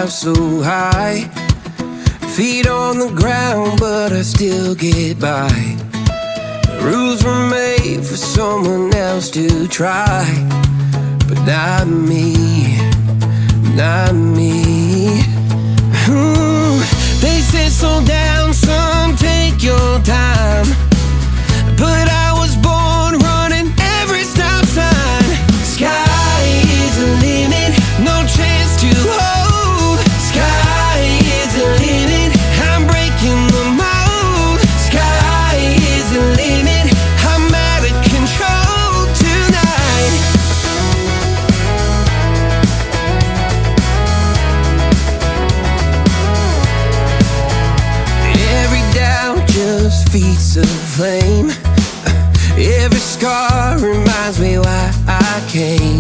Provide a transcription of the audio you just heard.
fly so high. Feet on the ground, but I still get by. Rules were made for someone else to try, but not me, not me. They said slow down, son, take your time, but I was born running every stop sign. Sky is the limit, no chance to hold. Sky is the limit, I'm breaking the mold. Sky is the limit, I'm out of control tonight. Every doubt just feeds a flame. Every scar reminds me why I came.